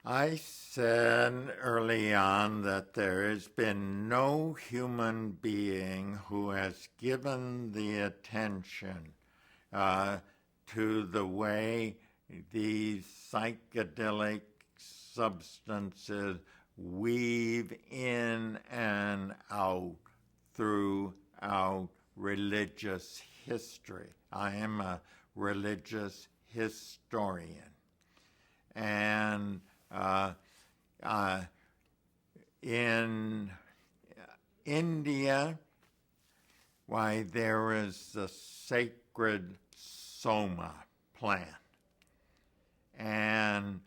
I said early on that there has been no human being who has given the attention to the way these psychedelic substances weave in and out throughout religious history. I am a religious historian. And in India, why, there is the sacred soma plant. And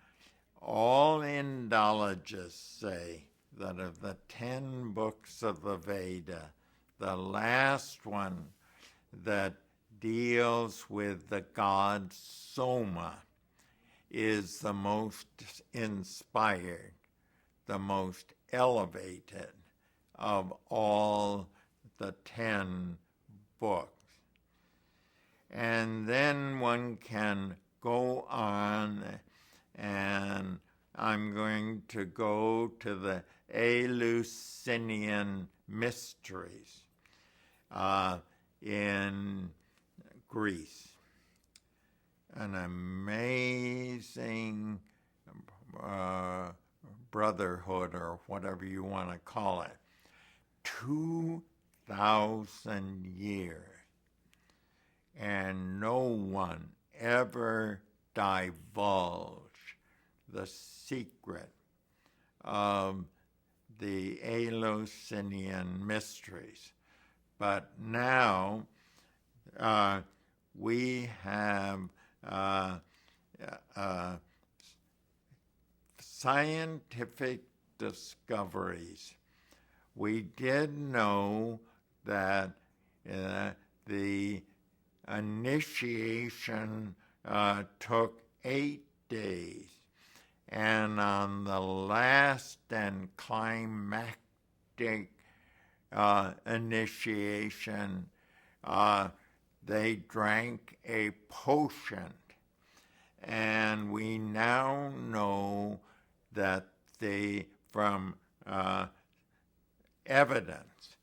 all Indologists say that of the 10 books of the Veda, the last one that deals with the god Soma is the most inspired, the most elevated of all the 10 books. And then one can go on, and I'm going to go to the Eleusinian mysteries in Greece. An amazing brotherhood, or whatever you want to call it. 2,000 years, and no one ever divulged the secret of the Eleusinian mysteries. But now we have scientific discoveries. We did know that the initiation took 8 days, and on the last and climactic initiation, they drank a potion. And we now know that from evidence,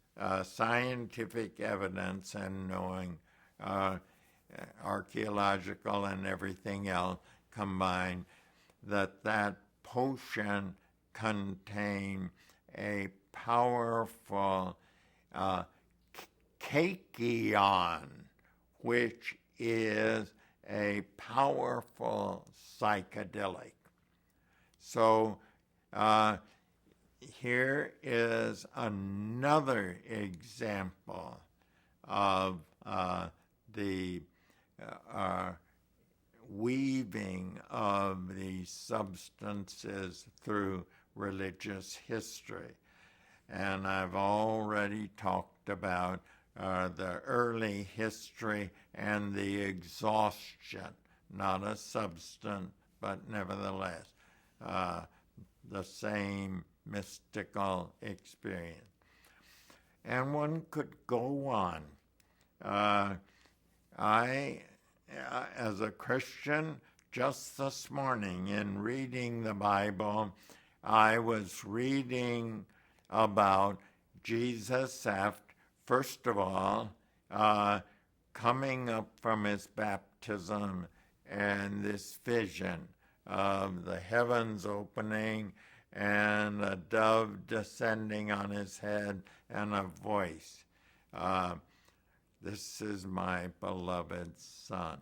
scientific evidence, and knowing archaeological and everything else combined, that potion contained a powerful kykeon, which is a powerful psychedelic. So here is another example of the weaving of these substances through religious history. And I've already talked about the early history and the exhaustion, not a substance, but nevertheless the same mystical experience. And one could go on. I, as a Christian, just this morning in reading the Bible, I was reading about Jesus first of all, coming up from his baptism and this vision of the heavens opening and a dove descending on his head and a voice. This is my beloved Son.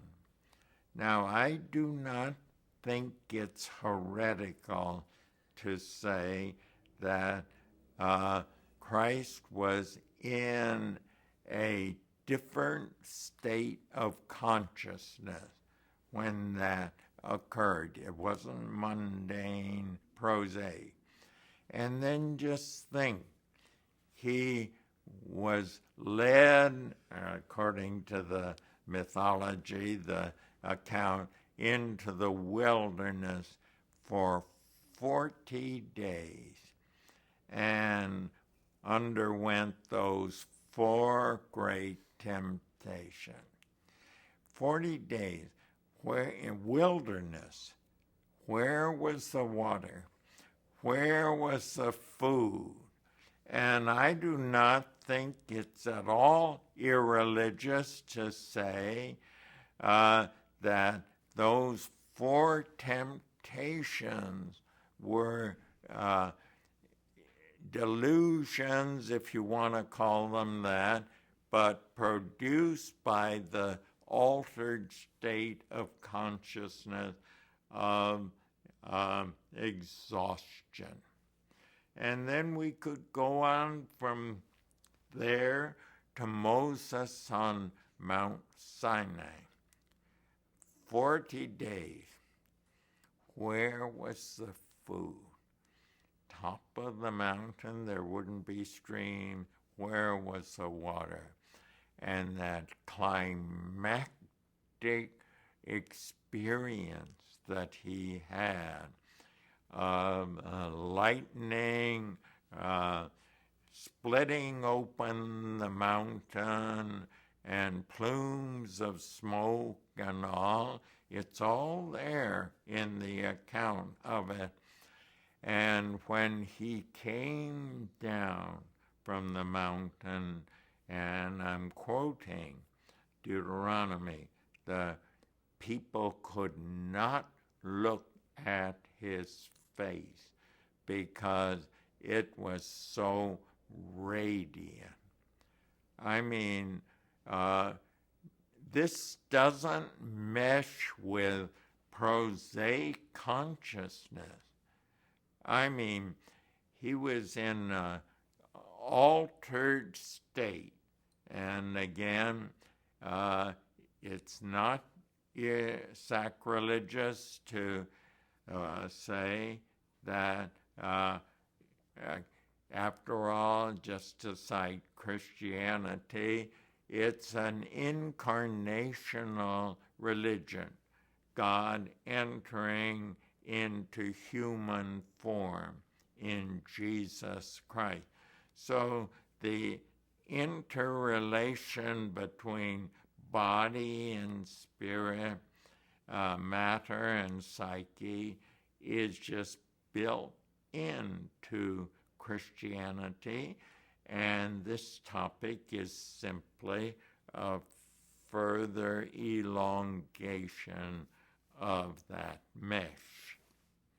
Now, I do not think it's heretical to say that Christ was in a different state of consciousness when that occurred. It wasn't mundane, prosaic. And then just think, he was led, according to the mythology, the account, into the wilderness for 40 days and underwent those 4 great temptations. 40 days, where in wilderness, Where was the water? Where was the food? And I do not think it's at all irreligious to say that those 4 temptations were delusions, if you want to call them that, but produced by the altered state of consciousness of exhaustion. And then we could go on from there to Moses on Mount Sinai. 40 days. Where was the food? Top of the mountain, there wouldn't be stream. Where was the water? And that climactic experience that he had of lightning splitting open the mountain and plumes of smoke and all. It's all there in the account of it. And when he came down from the mountain, and I'm quoting Deuteronomy, the people could not look at his face because it was so radiant. I mean, this doesn't mesh with prosaic consciousness. I mean, he was in an altered state. And again, it's not sacrilegious to say that, after all, just to cite Christianity, it's an incarnational religion, God entering into human form in Jesus Christ. So the interrelation between body and spirit, matter and psyche, is just built into Christianity, and this topic is simply a further elongation of that mesh.